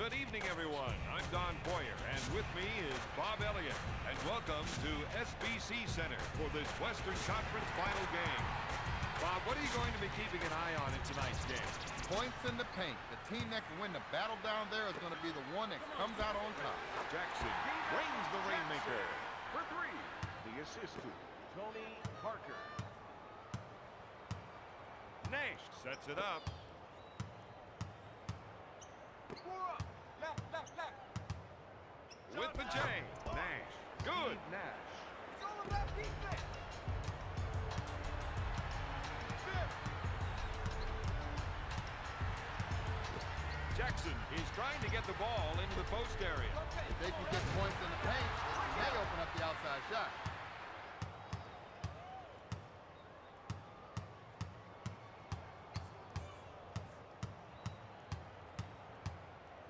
Good evening, everyone. I'm Don Boyer, and with me is Bob Elliott. And welcome to SBC Center for this Western Conference final game. Bob, what are you going to be keeping an eye on in tonight's game? Points in the paint. The team that can win the battle down there is going to be the one that comes out on top. Jackson brings the rainmaker. For three, the assist to Tony Parker. Nash sets it up. With the J. Nash. Good. Nash. It's all about defense. Jackson is trying to get the ball into the post area. If they can get points in the paint, they may open up the outside shot.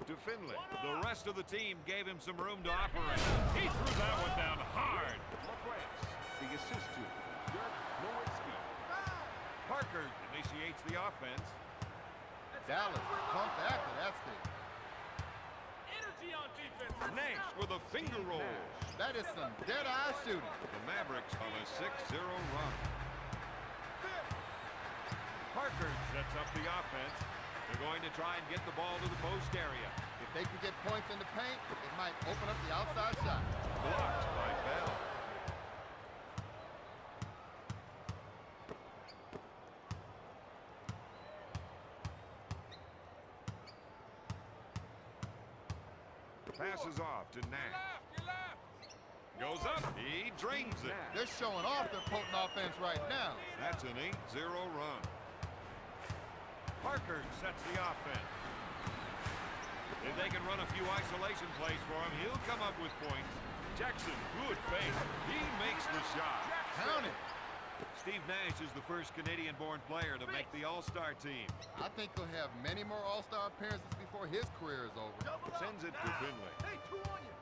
To Finley. The rest of the team gave him some room to operate. He threw that one down hard. Mavericks, the assist to Dirk Nowitzki. Parker initiates the offense. Dallas pumped after that stick. Energy on defense. Nash with a finger roll. That is some dead-eye shooting. The Mavericks on a 6-0 run. Parker sets up the offense. They're going to try and get the ball to the post area. If they can get points in the paint, it might open up the outside shot. Blocked by Bell. Passes off to Nash. Goes up. He drains it. They're showing off their potent offense right now. That's an 8-0 run. Parker sets the offense. If they can run a few isolation plays for him, he'll come up with points. Jackson, good fake. He makes the shot. Count it. Steve Nash is the first Canadian-born player to make the All-Star team. I think he'll have many more All-Star appearances before his career is over. Sends it to Finley. Hey, two on you.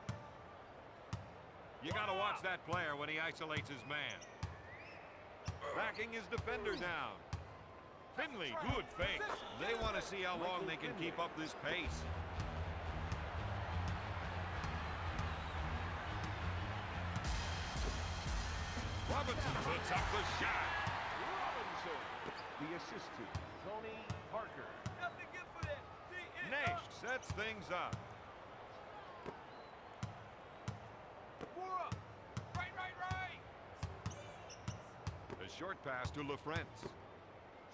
You got to watch that player when he isolates his man. Backing his defender down. Finley, good fake. They want to see how long they can keep up this pace. Robinson puts up the shot. Robinson, the assist to Tony Parker. Nothing good for that. Nash sets things up. Right. A short pass to LaFrance.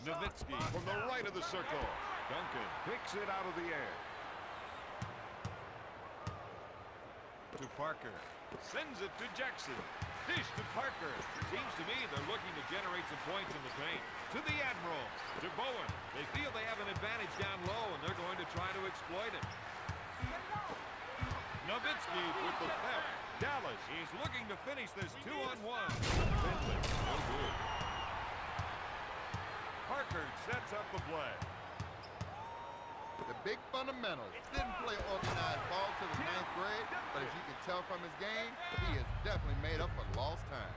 Nowitzki from the right of the circle. Duncan picks it out of the air. To Parker. Sends it to Jackson. Dish to Parker. Seems to me they're looking to generate some points in the paint. To the Admiral. To Bowen. They feel they have an advantage down low, and they're going to try to exploit it. Nowitzki with the theft. Dallas is looking to finish this 2-on-1. Finley, no good. Parker sets up the play. The big fundamentals. Didn't play organized ball till the 9th grade, but as you can tell from his game, he has definitely made up for lost time.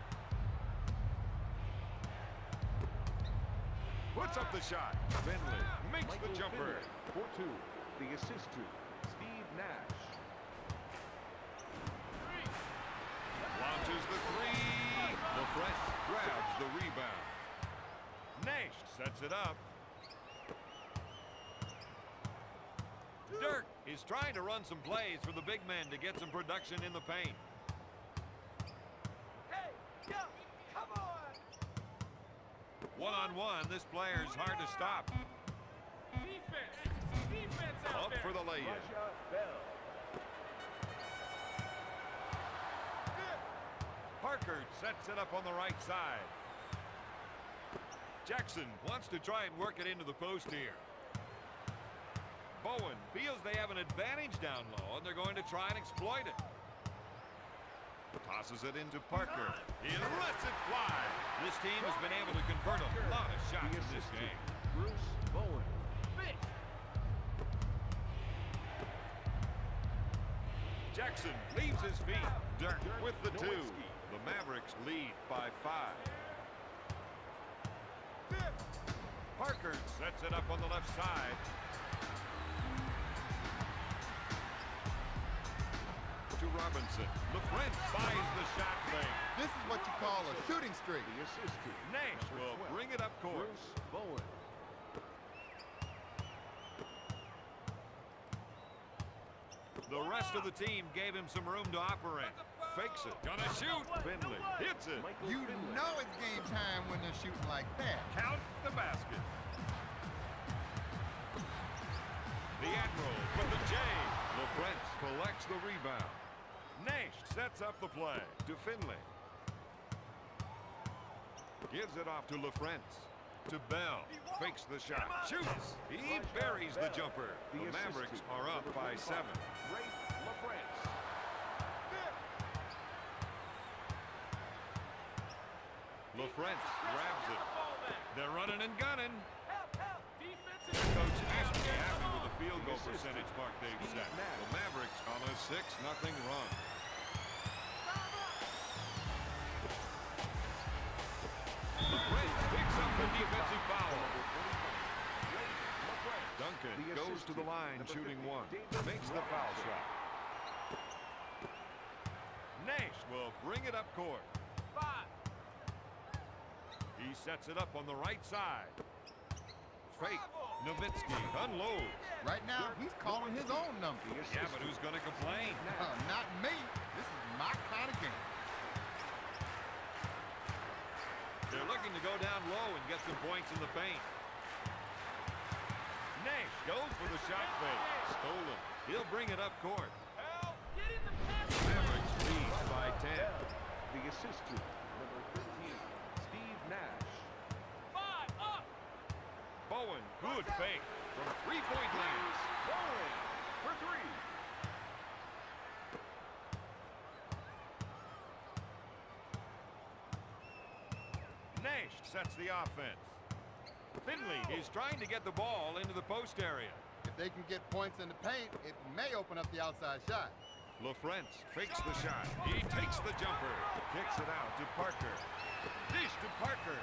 Puts up the shot. Finley makes the jumper. For two, the assist to Steve Nash. Launches the three. LaFrance grabs the rebound. Nash sets it up. Dirk is trying to run some plays for the big men to get some production in the paint. Hey, yo, come on. One-on-one, this player's hard to stop. Defense out Up there. for the lay-in. Russia Bell. Parker sets it up on the right side. Jackson wants to try and work it into the post here. Bowen feels they have an advantage down low, and they're going to try and exploit it. Tosses it into Parker. He lets it fly. This team has been able to convert a lot of shots in this game. Bruce Bowen. Jackson leaves his feet. Dirk with the two. The Mavericks lead by 5. Parker sets it up on the left side. to Robinson. LaFrance buys the shot fake. This is what you call a shooting streak. The assist to Nash will bring it up court. Bruce Bowen. The rest of the team gave him some room to operate. Fakes it. Gonna shoot. Finley hits it. Michael You Finley. know it's game time when they're shooting like that. Count the basket. The Admiral with the J. LaFrance collects the rebound. Nash sets up the play to Finley. Gives it off to LaFrance. To Bell. Fakes the shot. Shoots. He buries the jumper. The Mavericks are up by 7. Ray LaFrance. LaFrance grabs it. They're running and gunning. Help, help. Defensive. The coach has to be happy with the field goal percentage mark they've set. The Mavericks on a 6-0 run. LaFrance picks up the defensive foul. Duncan goes to the line shooting 1. Makes the foul shot. Nash will bring it up court. 5. He sets it up on the right side. Fake. Nowitzki unloads. Right now, he's calling his own number. Yeah, but who's going to complain? Not me. This is my kind of game. They're looking to go down low and get some points in the paint. Nash goes for the shot fake. Stolen. He'll bring it up court. Help. Get in the pass. Mavericks lead by 10. The assist to number 13, Steve Nash. 5. Up. Bowen, good fake from three-point land. Bowen for 3. Nash sets the offense. Finley is trying to get the ball into the post area. If they can get points in the paint, it may open up the outside shot. LaFrance fakes the shot. He takes the jumper. Kicks it out to Parker. Dish to Parker.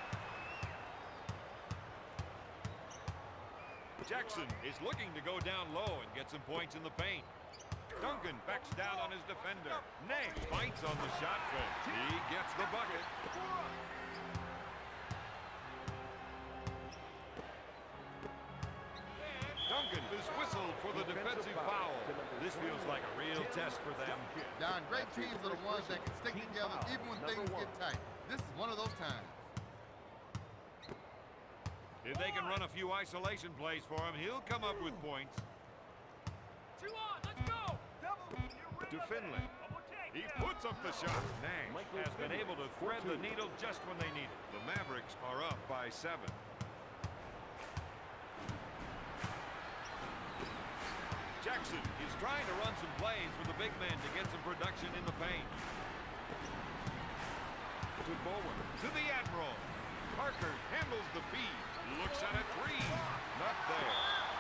Jackson is looking to go down low and get some points in the paint. Duncan backs down on his defender. Nash bites on the shot fake. He gets the bucket. Duncan is whistled for the defensive foul. This feels like a real test for them. Don, great teams are the ones that can stick together even when things get tight. This is one of those times. If they can run a few isolation plays for him, he'll come up with points. 2 on. Let's go. Double. To Finley. He puts up the shot. Nash has been able to thread the needle just when they need it. The Mavericks are up by 7. Jackson is trying to run some plays for the big men to get some production in the paint. To Bowen. To the Admiral. Parker handles the feed. Looks at a 3. Not there.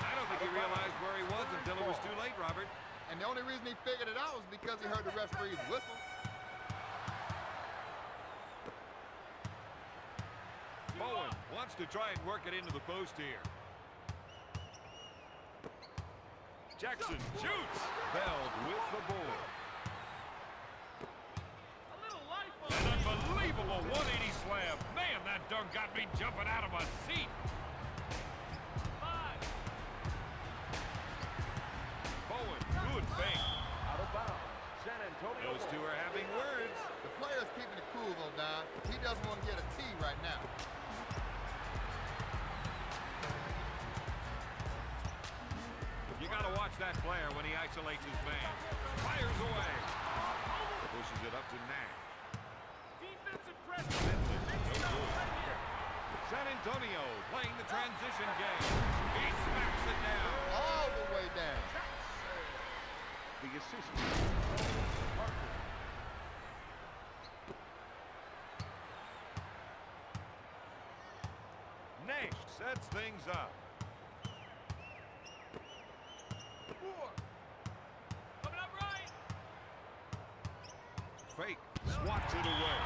I don't think he realized where he was until it was too late, Robert. And the only reason he figured it out was because he heard the referee's whistle. Bowen wants to try and work it into the post here. Jackson shoots. Bell with the board. A little life on An unbelievable 180 slam. Man, that dunk got me jumping out of my seat. 5. Bowen, good fake. Out of bounds. San Antonio. Those two are having words. The player's keeping it cool, though, Don. He doesn't want to get a T right now. You got to watch that player when he isolates his man. Fires away. Pushes it up to Nash. Defensive press. Finley, Big no stuff good. right here. San Antonio playing the transition game. He smacks it down. All the way down. The assist to Parker. Nash sets things up. 4. Coming up right. Fake. Swats it away.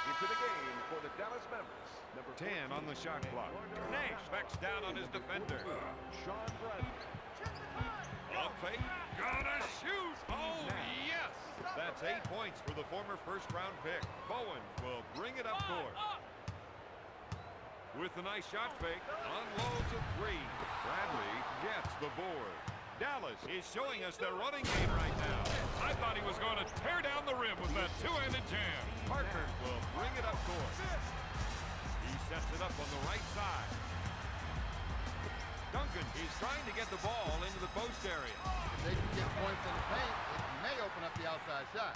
Into the game, for the Dallas Mavericks. Number 10 on the shot clock. Nash backs down on his defender. Sean Bradley. Up fake. Gonna shoot. Oh, yes. That's 8 points for the former first-round pick. Bowen will bring it up court. With a nice shot fake, unloads a three. Bradley gets the board. Dallas is showing us their running game right now. I thought he was going to tear down the rim with that two-handed jam. Parker will bring it up court. He sets it up on the right side. Duncan is trying to get the ball into the post area. If they can get points in the paint, it may open up the outside shot.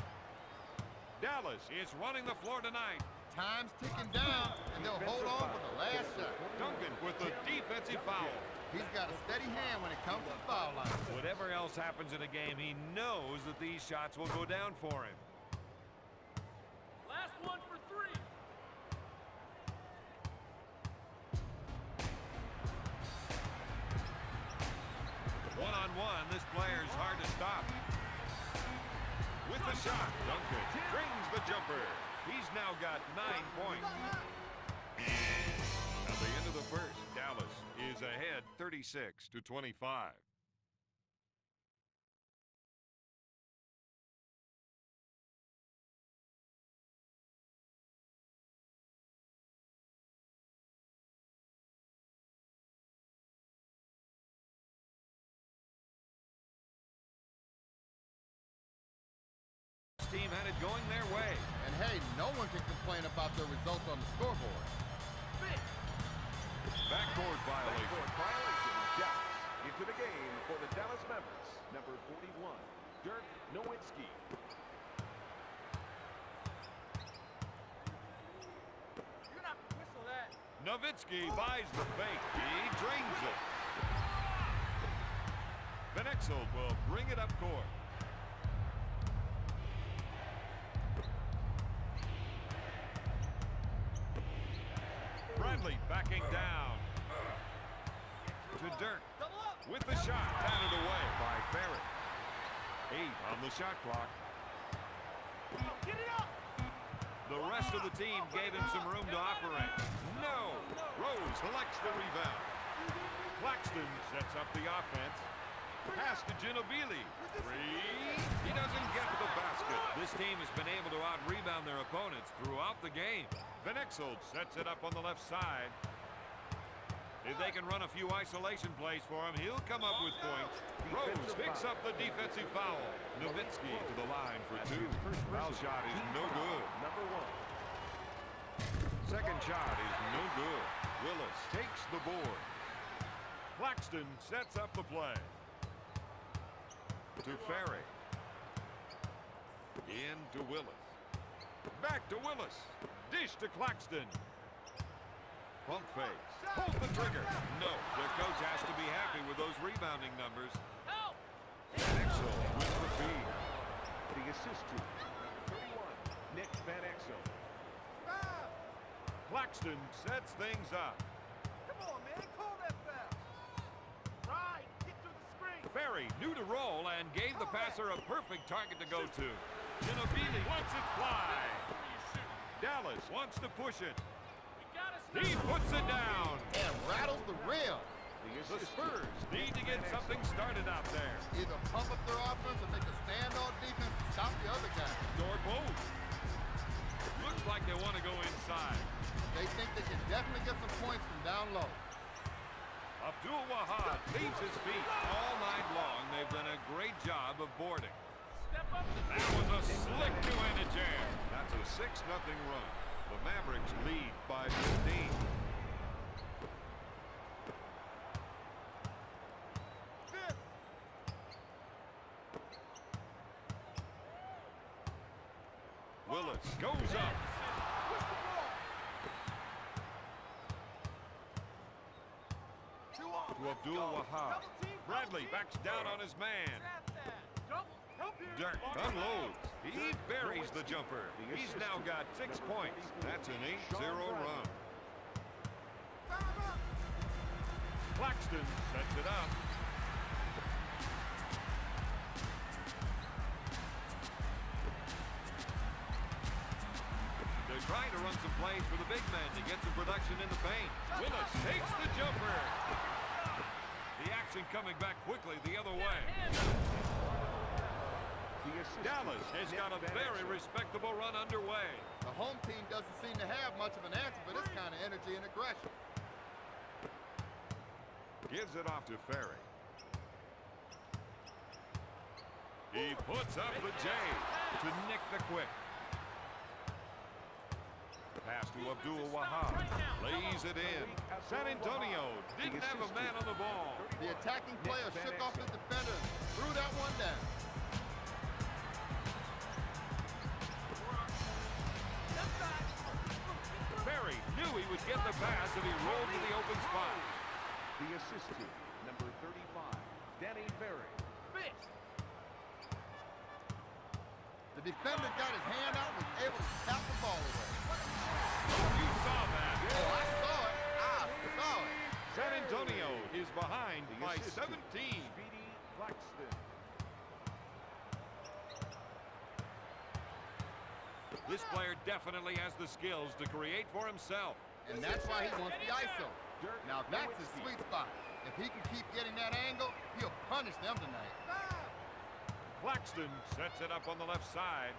Dallas is running the floor tonight. Time's ticking down, and they'll hold on for the last shot. Duncan with the defensive foul. He's got a steady hand when it comes to the foul line. Whatever else happens in a game, he knows that these shots will go down for him. Last one for three. One-on-one, this player's hard to stop. With the shot, Duncan brings the jumper. He's now got 9 points. At the end of the first, Dallas is ahead 36-25. Team had it going their way. And hey, no one can complain about their results on the scoreboard. Backcourt violation. Backcourt violation. Dallas into the game for the Dallas Mavericks. Number 41, Dirk Nowitzki. You're not gonna whistle that. Nowitzki buys the fake. He drains it. Van Exel will bring it up court. Bradley backing down to Dirk with the shot batted away by Ferret. 8 on the shot clock. Get it up. The rest of the team gave him some room to operate. No! Rose collects the rebound. Claxton sets up the offense. Pass to Ginobili. 3. He doesn't get the basket. This team has been able to out-rebound their opponents throughout the game. Van Exel sets it up on the left side. If they can run a few isolation plays for him, he'll come up with points. Rose picks up the defensive foul. Nowitzki to the line for 2. Foul shot is no good. Number 1. Second shot is no good. Willis takes the board. Claxton sets up the play. To Ferry. In to Willis. Back to Willis. Dish to Claxton. Pump fakes. Pull the trigger. No, their coach has to be happy with those rebounding numbers. Help. Van Exel with the feed. The assist to 31, Nick Van Exel. Claxton sets things up. Come on, man. Call that foul. Right. Get to the screen. Ferry knew to roll and gave the passer a perfect target to go to. Ginobili lets it fly. Dallas wants to push it. He puts it down. And rattles the rim. The Spurs need to get something started out there. Either pump up their offense or make a stand-on defense to stop the other guy. Or both. Looks like they want to go inside. They think they can definitely get some points from down low. Abdul-Wahab leaves his feet all night long. They've done a great job of boarding. Step up. That was a slick two-handed jam. That's a 6-0 run. The Mavericks lead by 15. Willis goes up. To Abdul-Wahab. Bradley backs down on his man. Dirk unloads. He buries the jumper. He's now got 6 points. That's an 8-0 run. Claxton sets it up. They're trying to run some plays for the big men to get some production in the paint. Willis takes the jumper. The action coming back quickly the other way. Dallas has got a very respectable run underway. The home team doesn't seem to have much of an answer for this kind of energy and aggression. Gives it off to Ferry. He puts up the J to nick the quick. Pass to Abdul-Wahab. Lays it in. San Antonio didn't have a man on the ball. The attacking player shook off his defender, threw that one down. Ferry knew he would get the pass if he rolled to the open spot. The assist to number 35, Danny Ferry. The defender got his hand out and was able to tap the ball away. You saw that. Oh, I saw it. I saw it. San Antonio is behind by 17. Speedy Claxton. This player definitely has the skills to create for himself. And that's why he wants the ISO. Now that's his sweet spot. If he can keep getting that angle, he'll punish them tonight. Claxton sets it up on the left side.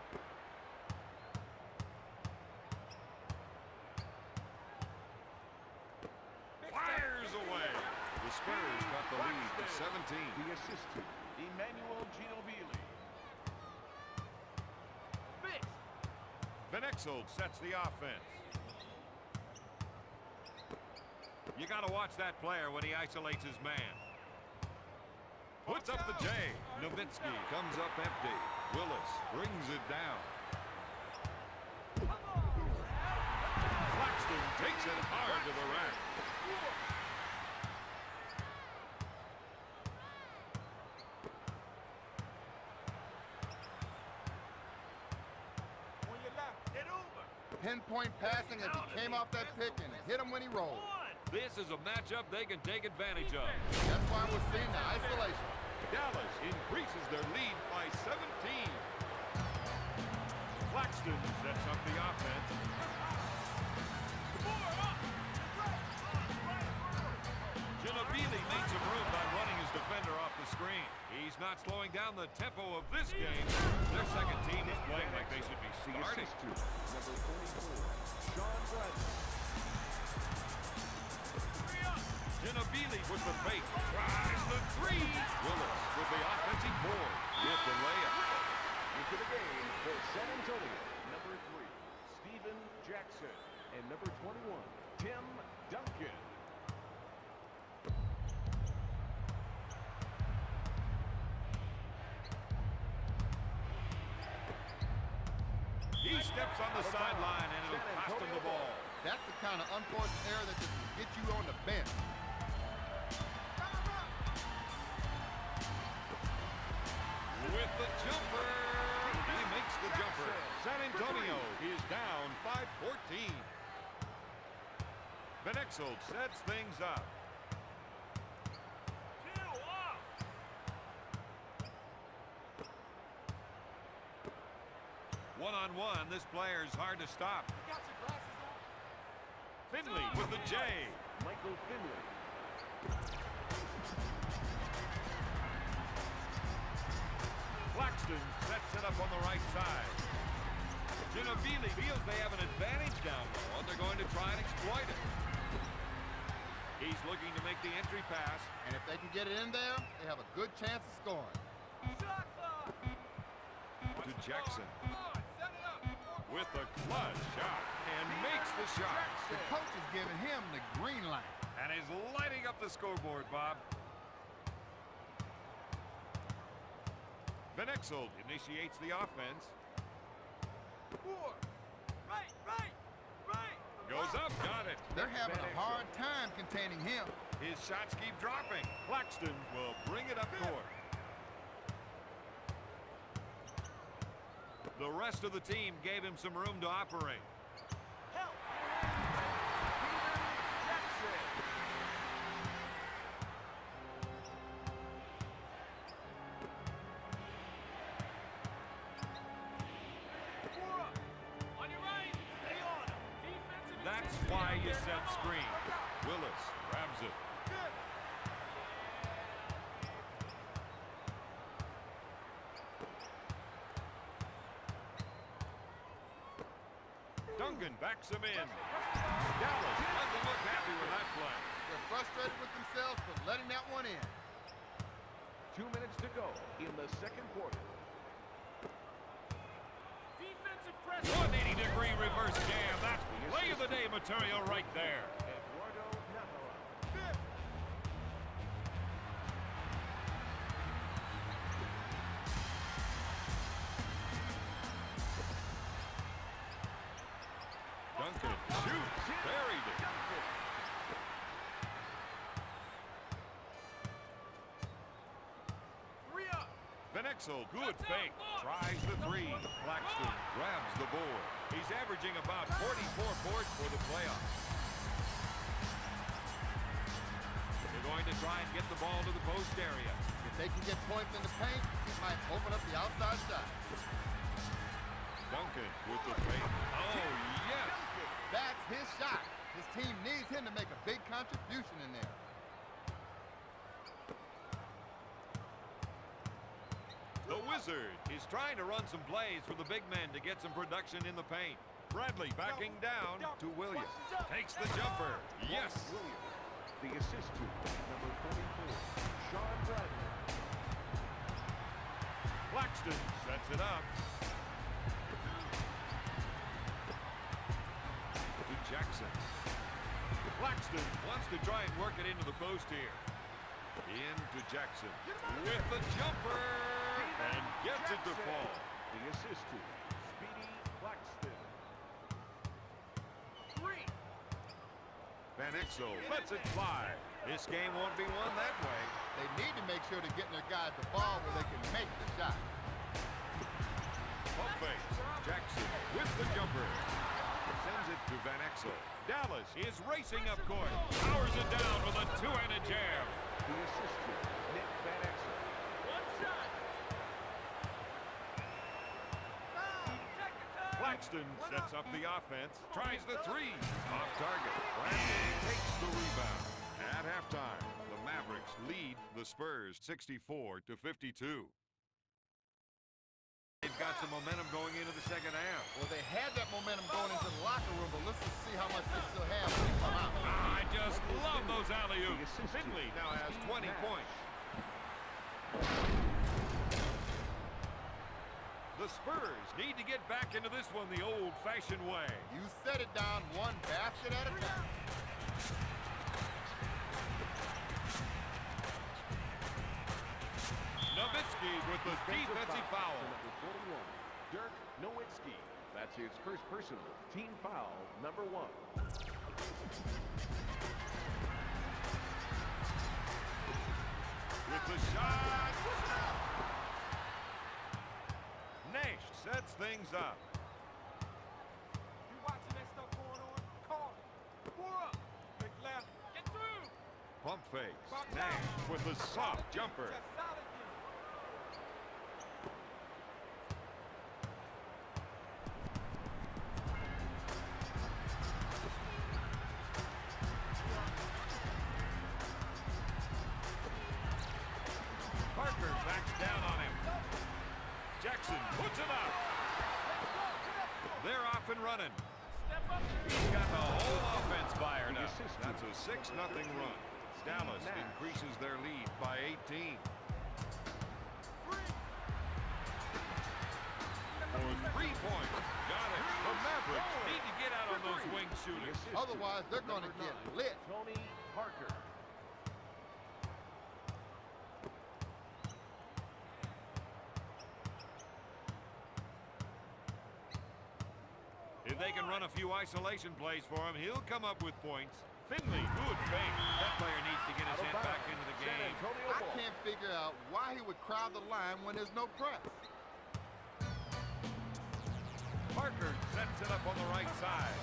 Fires away. The Spurs got the lead to 17. The assist to Emmanuel Ginobili. Van Exel sets the offense. You got to watch that player when he isolates his man. Puts up the J. Nowitzki comes up empty. Willis brings it down. Claxton takes it hard to the rack. Pinpoint passing as he came off that pick and hit him when he rolled. This is a matchup they can take advantage of. That's why we're seeing the isolation. Dallas increases their lead by 17. Claxton sets up the offense. Ginobili made some room by running his defender off the screen. He's not slowing down the tempo of this game. Their second team is playing like they should be starting. Number 44, Sean Bradley. Ginobili with the fake. Tries the three. Willis with the offensive board. With the layup. Into the game for San Antonio. Number 3, Steven Jackson. And number 21, Tim Duncan. He steps on the sideline and it'll cost him the ball. That's the kind of unforced error that just can get you on the bench. With the jumper. He makes the jumper. San Antonio is down by 14. Van Exel sets things up. One-on-one, this player's hard to stop. Finley with the J. Michael Finley. Claxton sets it up on the right side. Ginobili feels they have an advantage down low, and they're going to try and exploit it. He's looking to make the entry pass. And if they can get it in there, they have a good chance of scoring. To Jackson. With a clutch shot. And makes the shot. The coach is giving him the green light. And is lighting up the scoreboard, Bob. Van Exel initiates the offense. Goes up, got it. They're having a hard time containing him. His shots keep dropping. Claxton will bring it up court. The rest of the team gave him some room to operate. That's why you set screen. Willis grabs it. Duncan backs him in. Dallas doesn't look happy with that play. They're frustrated with themselves for letting that one in. 2 minutes to go in the second quarter. Defensive pressure. 180-degree reverse jam. That's play of the day material right there. Eduardo Navarro. Duncan shoots. Buried it. Vanexel, good fake. Tries the three. Claxton grabs the board. He's averaging about 44 boards for the playoffs. They're going to try and get the ball to the post area. If they can get points in the paint, it might open up the outside shot. Duncan with the fake. Oh, yes. That's his shot. His team needs him to make a big contribution in there. The Wizard is trying to run some plays for the big men to get some production in the paint. Bradley backing down to Williams. Takes the jumper. Yes. Williams. The assist to number 44, Sean Bradley. Claxton sets it up. To Jackson. Claxton wants to try and work it into the post here. Into Jackson with the jumper and gets it to fall. The assist to Speedy Claxton. Van Exel lets it fly. This game won't be won that way. They need to make sure they're getting their guys the ball where they can make the shot. Pump fake. Jackson with the jumper. Sends it to Van Exel. Dallas is racing up court. Powers it down with a two-handed jam. The assist to Nick Van Exel. One shot. Claxton sets up the offense. Tries the three. Off target. Bradley takes the rebound. At halftime, the Mavericks lead the Spurs 64-52. They've got some momentum going into the second half. Well, they had that momentum going into the locker room, but let's just see how much they still have when they come out. I just love those alley-oops. Finley now has 20 points. The Spurs need to get back into this one the old-fashioned way. You set it down one basket at a time. Nowitzki with the defensive foul. Number 41, Dirk Nowitzki. That's his first personal team foul, number 1. With the shot. Nash sets things up. You watching that stuff going on? Call it. Pour up. Make left. Get through. Pump fakes. Nash with the soft jumper. Just solid game. Parker backs down on him. Jackson puts it up. They're off and running. Step up. He's got the whole offense fired up. That's a 6-0 run. Dallas increases their lead by 18. For 3 points. Got it. The Mavericks need to get out on those wing shooters. Otherwise, they're going to get lit. Tony Parker. If they can run a few isolation plays for him, he'll come up with points. Finley, good fake. That player needs to get his head back into the game. I can't figure out why he would crowd the line when there's no press. Parker sets it up on the right side.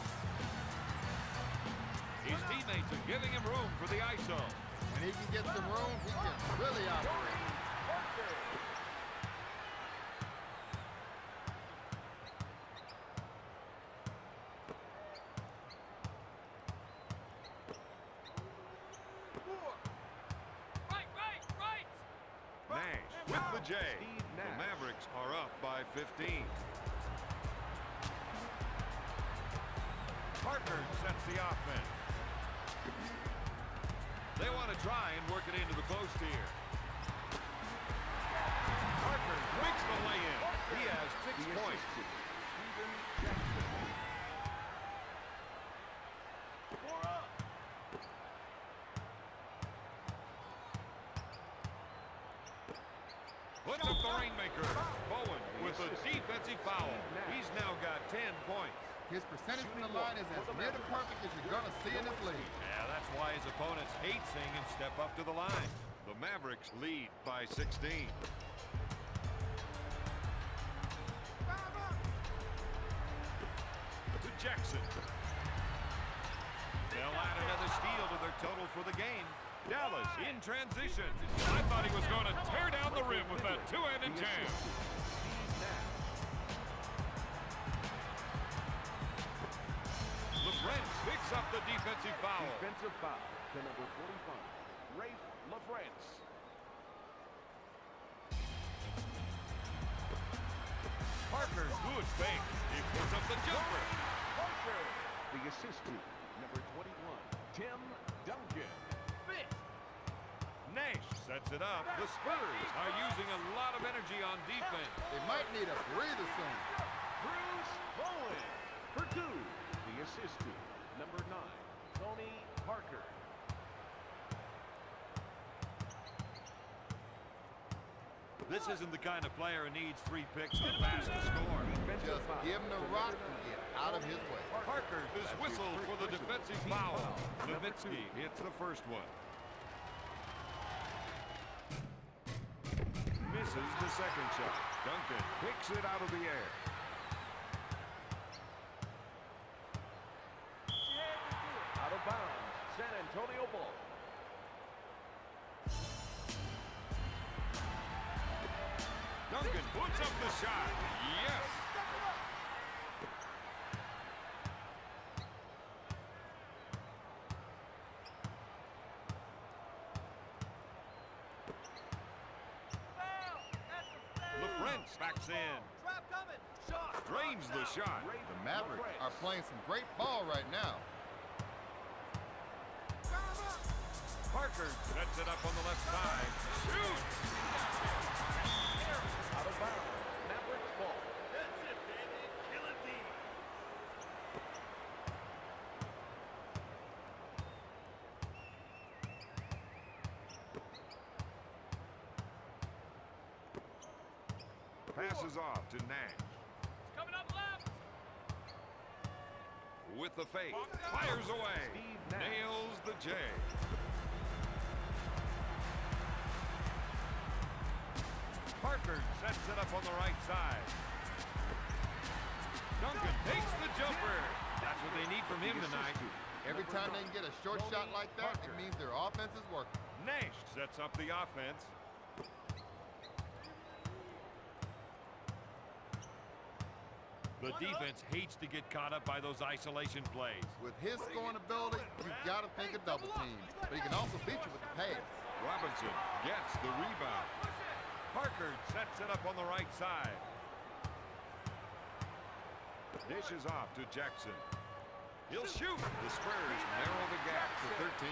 His teammates are giving him room for the ISO. When he can get some room, he can really operate. with the J. Steve The Nash. Mavericks are up by 15. Parker sets the offense. They want to try and work it into the post here. Parker makes the lay-in. He has 6 points. Steven Jackson. 4 up. Puts up the rainmaker. Bowen with a defensive foul. He's now got 10 points. His percentage from the line is as near to perfect as you're going to see in this league. Yeah, that's why his opponents hate seeing him step up to the line. The Mavericks lead by 16. To Jackson. They'll add another steal to their total for the game. Dallas in transition. I thought he was going to tear down the rim with that two-handed jam. LaFrentz picks up the defensive foul. Defensive foul to number 45, Rafe LaFrentz. Parker, good fake. He puts up the jumper. Parker. The assist to number 21, Tim Duncan. Nash sets it up. The Spurs are using a lot of energy on defense. They might need a breather soon. Bruce Bowen. Purdue. The assist to number 9, Tony Parker. This isn't the kind of player who needs 3 picks and a pass to score. Just give him the rock and get out of his way. Parker is whistled for the defensive foul. Nowitzki hits the first one. Misses the second shot. Duncan picks it out of the air. Out of bounds. San Antonio ball. Duncan puts up the shot. Yes. LaFrentz backs in. Drains the shot. The Mavericks are playing some great ball right now. Parker sets it up on the left side. Shoots! Out of bounds. Mavericks ball. That's it, baby. Kill it deep. Passes off to Nash. Coming up left. With the fake. Fires away. Steve Nash. Nails the J. Parker sets it up on the right side. Duncan takes the jumper. That's what they need from him tonight. Every time they can get a short shot like that, it means their offense is working. Nash sets up the offense. The defense hates to get caught up by those isolation plays. With his scoring ability, you've got to think a double team. But he can also beat you with the pass. Robinson gets the rebound. Parker sets it up on the right side. Dishes off to Jackson. He'll shoot. The Spurs narrow the gap to 13.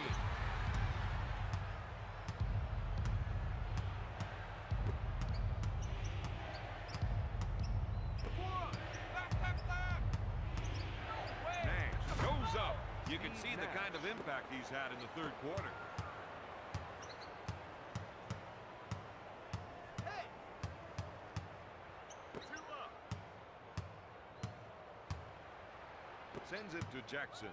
Nash goes up. You can see the kind of impact he's had in the third quarter. Sends it to Jackson.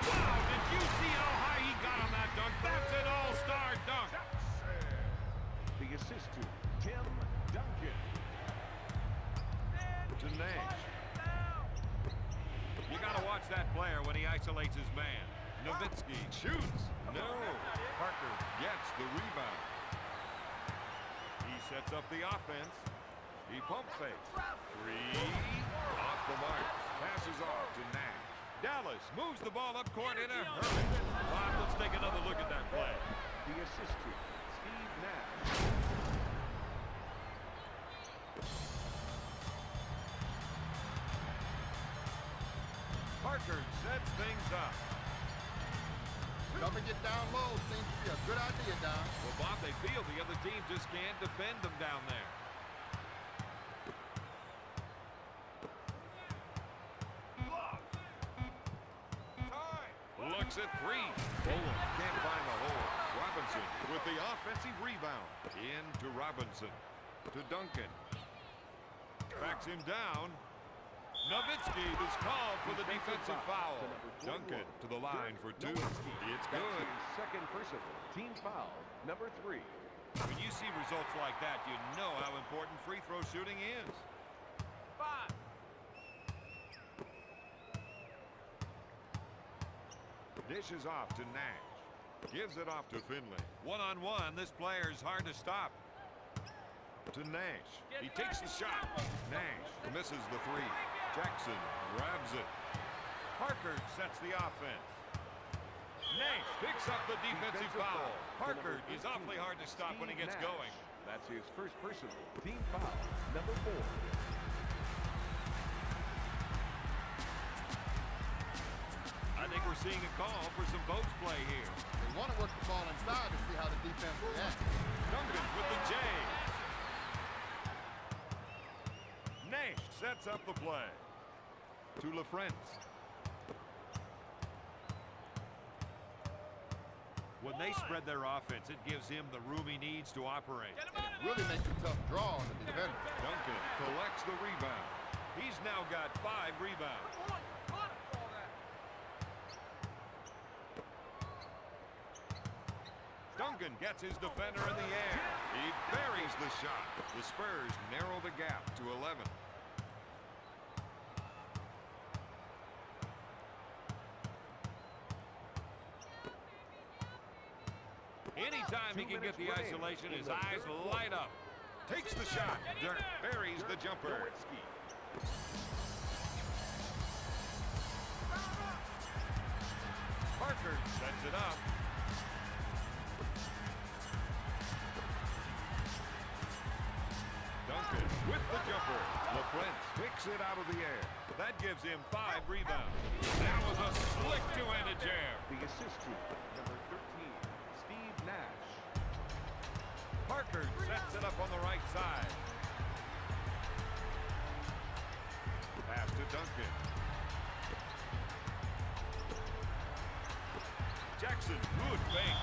Wow, did you see how high he got on that dunk? That's an all-star dunk. The assist to Tim Duncan. To Nash. You got to watch that player when he isolates his man. Nowitzki shoots. No. Parker gets the rebound. He sets up the offense. He pump fakes. 3. Off the mark. Passes off to Nash. Dallas moves the ball up court in a hurry. Let's take another look at that play. The assist to Steve Nash. Parker sets things up. Coming it down low seems to be a good idea, Don. Well, Bob, they feel the other team just can't defend them down there. Looks at three. Bowen can't find the hole. Robinson with the offensive rebound. Into Robinson. To Duncan. Backs him down. Nowitzki is called for the defensive foul. Duncan to the line for two. It's good. Second personal. Team foul. Number 3. When you see results like that, you know how important free throw shooting is. 5. Dishes off to Nash. Gives it off to Finley. One-on-one, this player's hard to stop. To Nash. He takes the shot. Nash misses the three. Jackson grabs it. Parker sets the offense. Nash picks up the defensive foul. Parker is awfully hard to stop when he gets going. That's his first personal. Team foul. Number 4. I think we're seeing a call for some post play here. They want to work the ball inside to see how the defense reacts. Duncan with the J. Nash sets up the play. To LaFrentz. When they spread their offense, it gives him the room he needs to operate. And it really makes a tough draw on the defender. Duncan collects the rebound. He's now got 5 rebounds. Duncan gets his defender in the air. He buries the shot. The Spurs narrow the gap to 11. Anytime he can get the isolation, his eyes light up. Takes the shot. Dirk buries the jumper. Nowitzki. Parker sets it up. Duncan with the jumper. LaFrentz picks it out of the air. That gives him 5 rebounds. That was a slick two-handed jam. The assist to number 13, Steve Nash. Parker sets it up on the right side. Pass to Duncan. Jackson, good fake.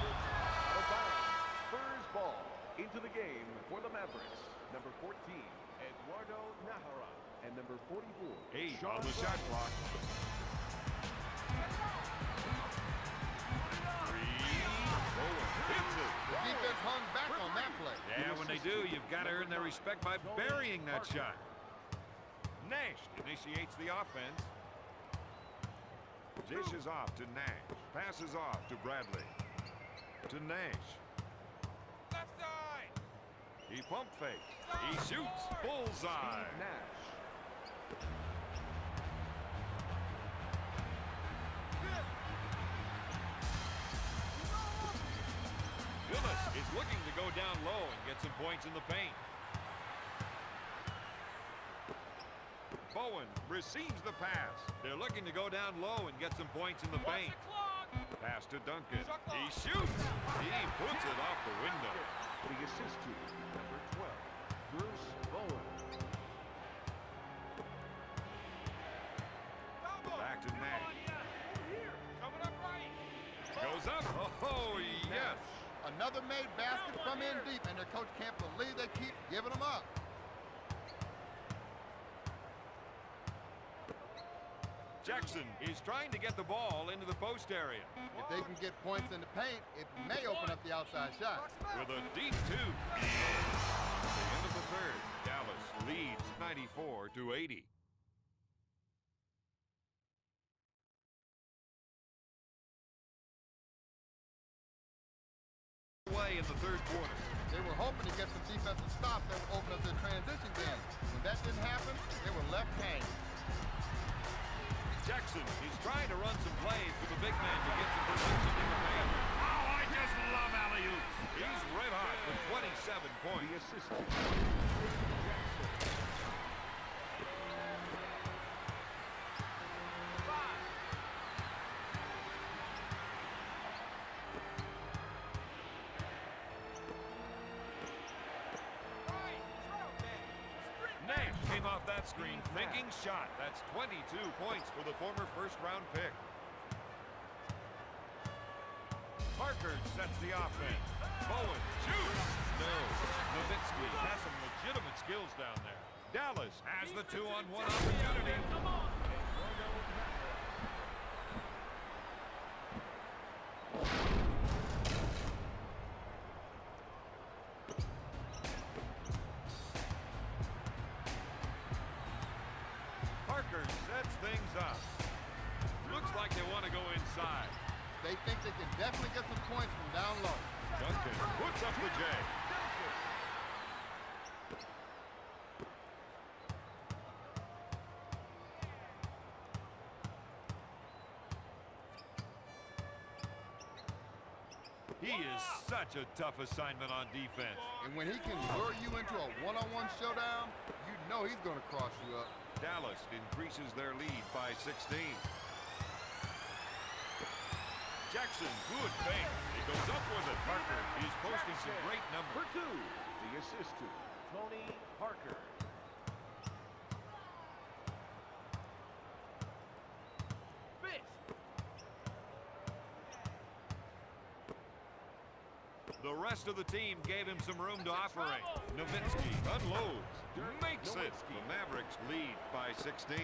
Spurs ball into the game for the Mavericks. Number 14, Eduardo Nahara. And number 44, 8 on the shot clock. 3. Bowen hits it. The defense hung back on that play. Yeah, when they do, you've got to earn their respect by burying that shot. Nash initiates the offense. Dishes off to Nash. Passes off to Bradley. To Nash. Left side. He pump fakes. He shoots. Bullseye. Steve Nash. Willis is looking to go down low and get some points in the paint. Bowen receives the pass. They're looking to go down low and get some points in the paint. Pass to Duncan. He shoots. He puts it off the window. The assist to number 12, Bruce Bowen. Back to Nash. Coming up right. Goes up. Oh, yes. Another made basket from in deep, and their coach can't believe they keep giving them up. Jackson is trying to get the ball into the post area. If they can get points in the paint, it may open up the outside shot. With a deep 2. At the end of the third, Dallas leads 94-80. Away in the third quarter. They were hoping to get some defensive stops that would open up their transition game. When that didn't happen, they were left hanging. Jackson is trying to run some plays for the big man to get some production in the paint. Oh, I just love alley-oops. He's red hot with 27 points. The assistant. Spot screen, thinking shot. That's 22 points for the former first-round pick. Parker sets the offense. Bowen shoots. No. Nowitzki has some legitimate skills down there. Dallas has the 2-on-1 opportunity. Parker sets things up. Looks like they want to go inside. They think they can definitely get some points from down low. Duncan puts up the J. He is such a tough assignment on defense. And when he can lure you into a one-on-one showdown, you know he's going to cross you up. Dallas increases their lead by 16. Jackson, good fake. He goes up with it. Parker is posting some great numbers. For 2, the assist to Tony Parker. The rest of the team gave him some room to operate. Nowitzki unloads. Makes it. The Mavericks lead by 16.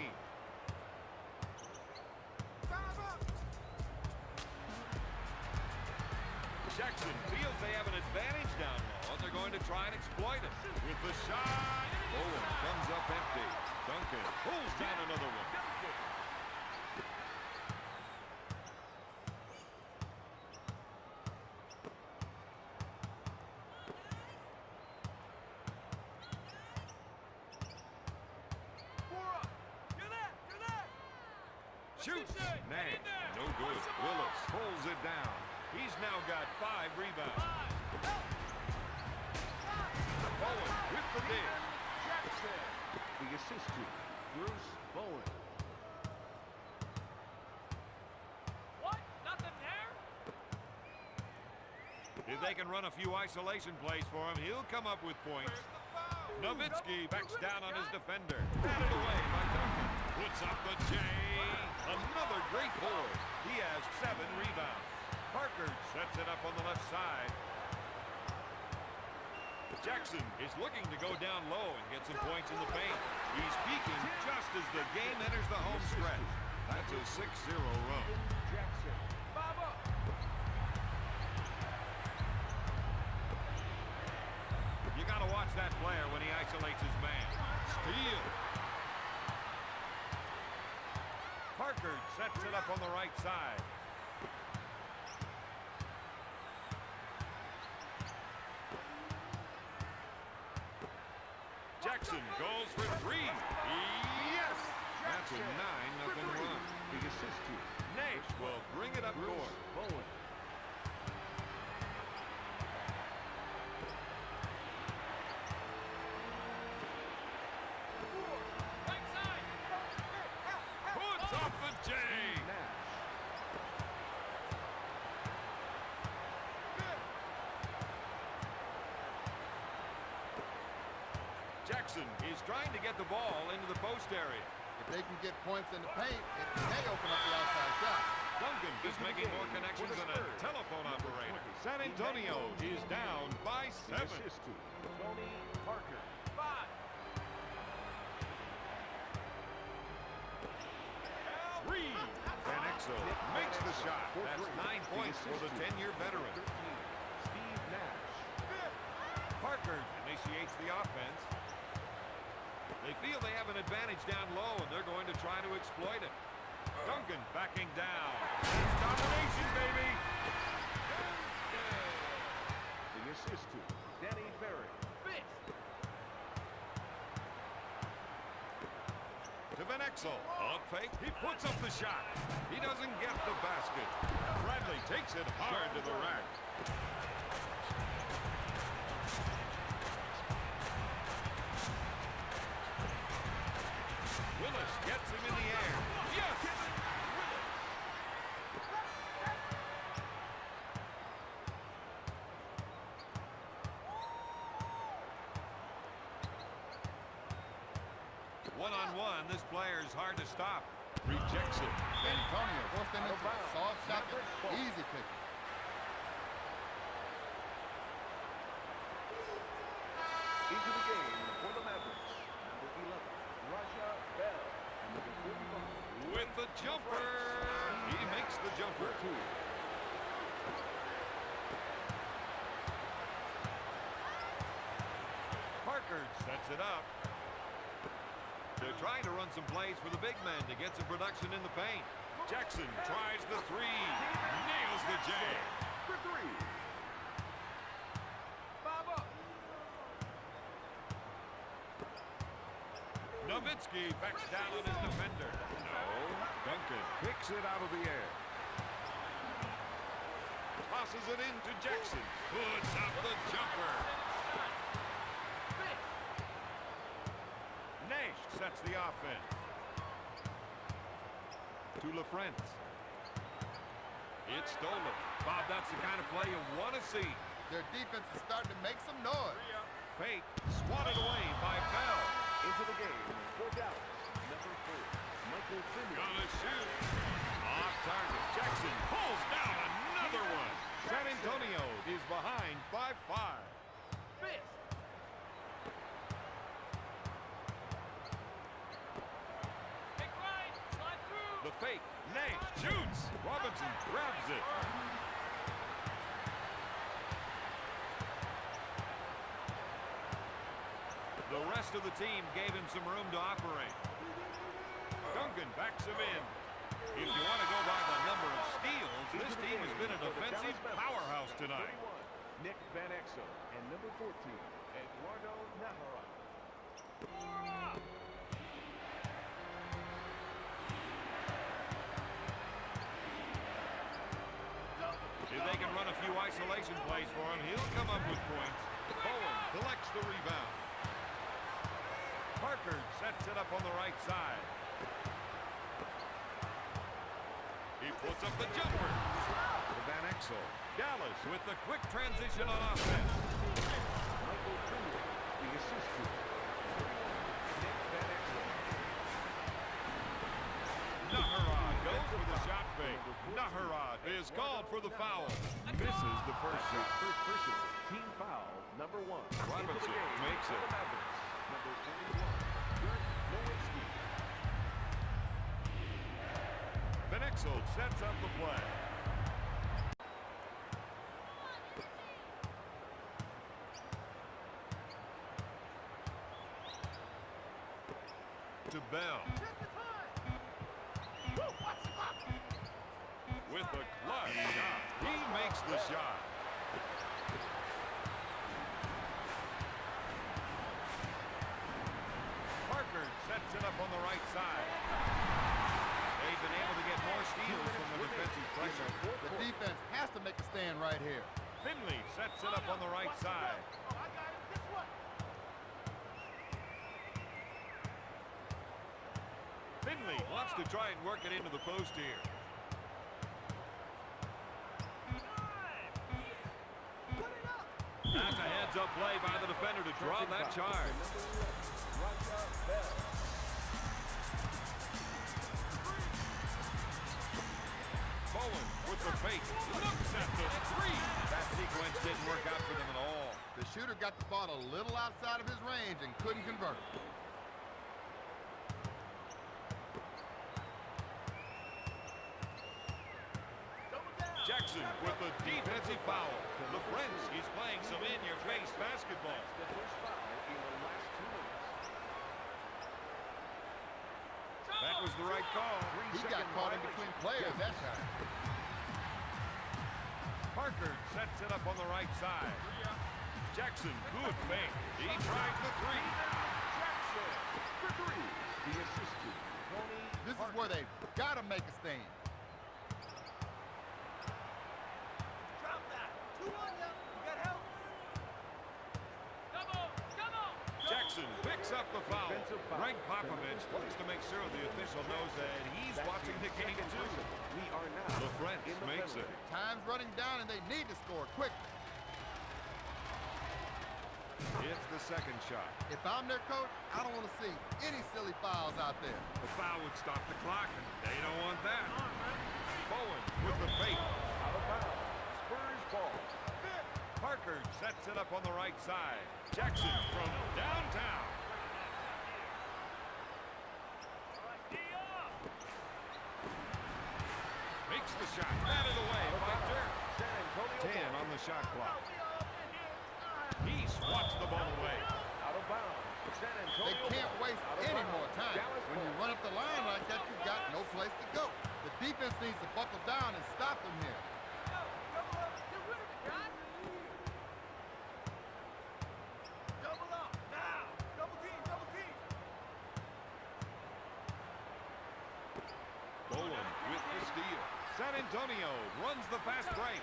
Jackson feels they have an advantage down low, and they're going to try and exploit it. With the shot, Bowen comes up empty. Duncan pulls down another one. Shoots. Nash. No good. Willis pulls it down. He's now got 5 rebounds. Bowen with the dish. Jackson. The assist to Bruce Bowen. What? Nothing there? If they can run a few isolation plays for him, he'll come up with points. Nowitzki backs down on his defender. Batted away by Duncan. Puts up the J. Another great board. He has 7 rebounds. Parker sets it up on the left side. Jackson is looking to go down low and get some points in the paint. He's peaking just as the game enters the home stretch. That's a 6-0 run. Jackson. You got to watch that player when he isolates his man. Steal. Parker sets it up on the right side. Jackson goes for 3. Yes! That's a 9-0 run. The assist to Nash will bring it up Bruce court. Bowen. Right side. Puts off the J. Nash. Jackson is trying to get the ball into the post area. If they can get points in the paint, it may open up the outside shot. Duncan is making more connections than a telephone operator. San Antonio is down by 7. The assist to Tony Parker. 5. Three. Van Exel makes the shot. That's 9 points for the 10-year veteran. 13, Steve Nash. Parker initiates the offense. They feel they have an advantage down low, and they're going to try to exploit it. Duncan backing down. That's domination, baby! The assist to Danny Ferry. To Van Exel. Up fake. He puts up the shot. He doesn't get the basket. Bradley takes it hard to the rack. Willis gets him in the air. Yes! One-on-one, this player is hard to stop. Rejects it. San Antonio forced them into a soft shotgun. Mavericks ball. Easy pick. Into the game for the Mavericks. Number 11, Raja Bell. And number 45, With the jumper. He makes the jumper. Parker sets it up. They're trying to run some plays for the big men to get some production in the paint. Jackson tries the three. Nails the jam. for 3. 5 up. Nowitzki backs down on his defender. No. Duncan picks it out of the air. Tosses it into Jackson. Puts up the jumper. Nash sets the offense. To LaFrance. It's stolen. Bob, that's the kind of play you want to see. Their defense is starting to make some noise. Fake swatted away by Bell. Into the game for Dallas. Number 4, Michael Finley. Gonna shoot. Off target. Jackson pulls down another one. San Antonio is behind by 5. Fist. Big right. Slide through. The fake. Nash shoots. Robinson grabs it. The rest of the team gave him some room to operate. Duncan backs him in. If you want to go by the number of steals, this team has been a defensive powerhouse tonight. 31, Nick Van Exel. And number 14, Eduardo Navarro. If they can run a few isolation plays for him, he'll come up with points. Bowen collects the rebound. Parker sets it up on the right side. He puts up the jumper. To Van Exel. Dallas with the quick transition on offense. Michael Finley, the assistant. 31, Nick Van Exel. Naharad goes for the shot fake. Naharad is called for the foul. Misses the first shot. First person, team foul, number 1. Robinson Into the game makes for it. the Mavericks. Number 41, Dirk Nowitzki. Van Exel sets up the play. To Bell. With a clutch shot. He makes the shot. Parker sets it up on the right side. They've been able to get more steals from the defensive pressure. The defense has to make a stand right here. Finley sets it up on the right side. Oh, I got it. This way. Finley wants to try and work it into the post here. That's a heads-up play by the defender to draw that charge. Raja Bell. Bowen with the fake. Looks at the three. That sequence didn't work out for them at all. The shooter got the ball a little outside of his range and couldn't convert. Jackson with the defensive foul. LaFrance is playing some in-your-face basketball. The first foul in the last 2 minutes. That was the right call. He got caught in between players that time. Parker sets it up on the right side. Jackson, good fake. He tries the three. Jackson for 3. The assistant, Tony This is where they got to make a stand. Drop that. 2 on ya. You got help. Come on. Come on. Jackson picks up the foul. Defensive foul. Greg Popovich wants to make sure the official knows that he's watching the game too. We are now LaFrance in the makes it. penalty. Time's running down and they need to score quick. It's the second shot. If I'm their coach, I don't want to see any silly fouls out there. The foul would stop the clock, and they don't want that. Bowen with the fake. Out of bounds. Spurs ball. Parker sets it up on the right side. Jackson from downtown. Makes the shot. Batted away by Dirk. San Antonio 10 ball. on the shot clock. He swats the ball away. Out of bounds. San They Antonio can't ball. waste Out of any bounds. more time. Dallas When you ball. run up the line like that, you've got no place to go. The defense needs to buckle down and stop them here. Double up. Now. Double team. Double team. Bowen with the steal. San Antonio runs the fast break.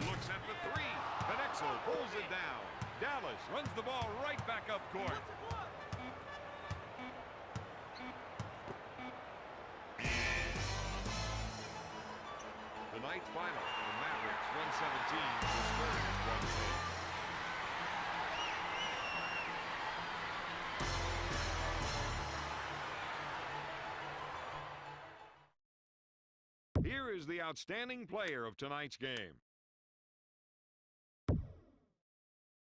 Looks at the three. Connexel pulls it down. Dallas runs the ball right back up court. Tonight's final. The Mavericks 117. The Spurs 106. Here is the outstanding player of tonight's game.